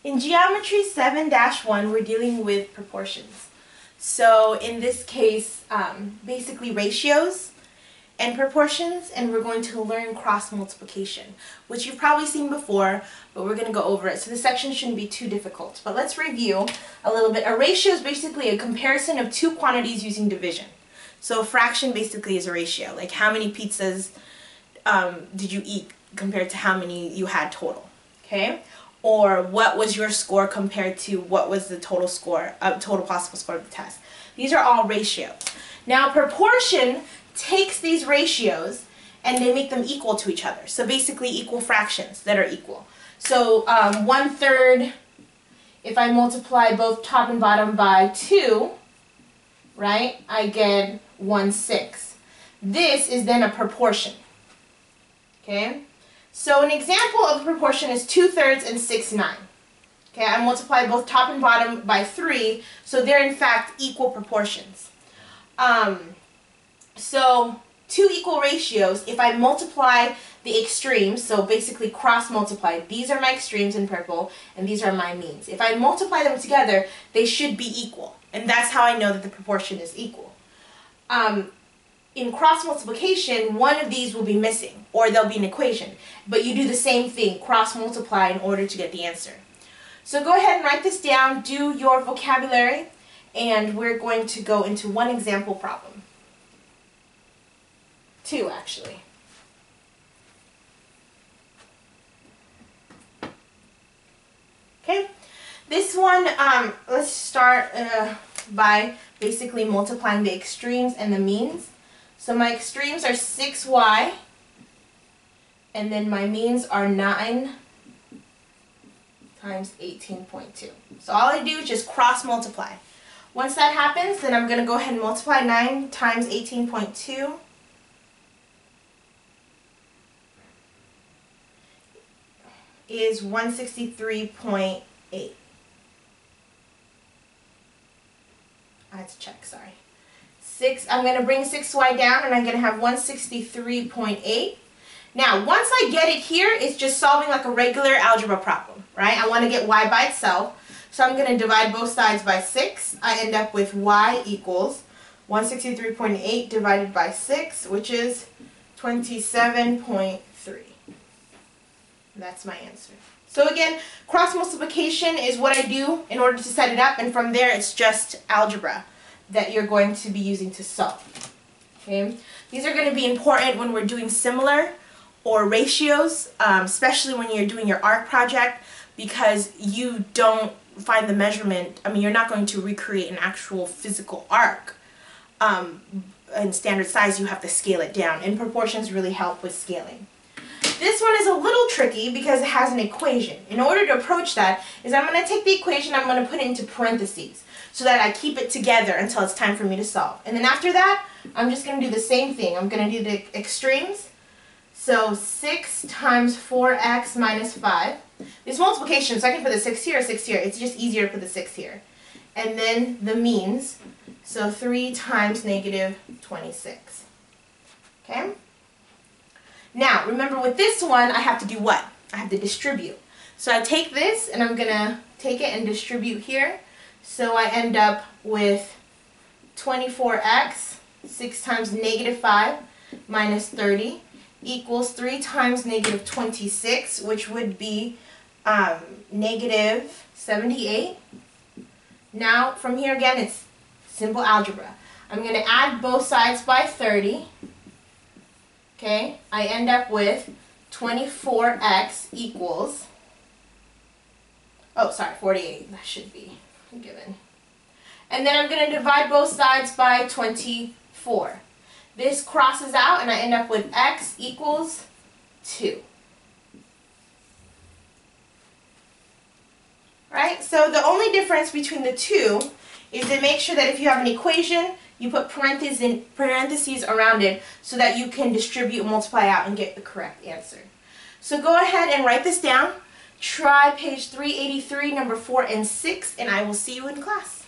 In Geometry 7-1, we're dealing with proportions. So in this case, basically ratios and proportions, and we're going to learn cross multiplication, which you've probably seen before, but we're going to go over it. So this section shouldn't be too difficult. But let's review a little bit. A ratio is basically a comparison of two quantities using division. So a fraction basically is a ratio, like how many pizzas did you eat compared to how many you had total, okay? Or what was your score compared to what was the total score, total possible score of the test. These are all ratios. Now proportion takes these ratios and they make them equal to each other. So basically equal fractions that are equal. So 1/3, if I multiply both top and bottom by 2, right, I get 1/6. This is then a proportion, okay? So an example of a proportion is 2/3 and 6/9. Okay, I multiply both top and bottom by 3, so they're in fact equal proportions. So two equal ratios, if I multiply the extremes, so basically cross multiply, these are my extremes in purple and these are my means. If I multiply them together, they should be equal, and that's how I know that the proportion is equal. In cross multiplication, one of these will be missing, or there'll be an equation. But you do the same thing, cross multiply in order to get the answer. So go ahead and write this down, do your vocabulary, and we're going to go into one example problem. Two, actually. Okay, this one, let's start by basically multiplying the extremes and the means. So my extremes are 6y, and then my means are 9 times 18.2. So all I do is just cross multiply. Once that happens, then I'm going to go ahead and multiply 9 times 18.2. Is 163.8. I had to check, sorry. I'm going to bring 6y down and I'm going to have 163.8. Now, once I get it here, it's just solving like a regular algebra problem, right? I want to get y by itself, so I'm going to divide both sides by 6. I end up with y equals 163.8 divided by 6, which is 27.3. That's my answer. So again, cross multiplication is what I do in order to set it up, and from there it's just algebra that you're going to be using to solve. Okay? These are going to be important when we're doing similar or ratios, especially when you're doing your art project, because you don't find the measurement. I mean, you're not going to recreate an actual physical arc in standard size. You have to scale it down, and proportions really help with scaling. This one is a little tricky because it has an equation. In order to approach that is I'm going to take the equation, I'm going to put it into parentheses so that I keep it together until it's time for me to solve. And then after that, I'm just going to do the same thing. I'm going to do the extremes. So 6 times 4x minus 5. This multiplication, so I can put the 6 here or 6 here. It's just easier to put the 6 here. And then the means, so 3 times negative 26. Okay? Now, remember with this one, I have to do what? I have to distribute. So I take this and I'm going to take it and distribute here. So I end up with 24x, 6 times negative 5 minus 30 equals 3 times negative 26, which would be negative 78. Now, from here again, it's simple algebra. I'm going to add both sides by 30. Okay, I end up with 24x equals, 48, that should be given. And then I'm going to divide both sides by 24. This crosses out and I end up with x equals 2. Right, so the only difference between the two is to make sure that if you have an equation, you put parentheses around it so that you can distribute and multiply out and get the correct answer. So go ahead and write this down. Try page 383, number 4 and 6, and I will see you in class.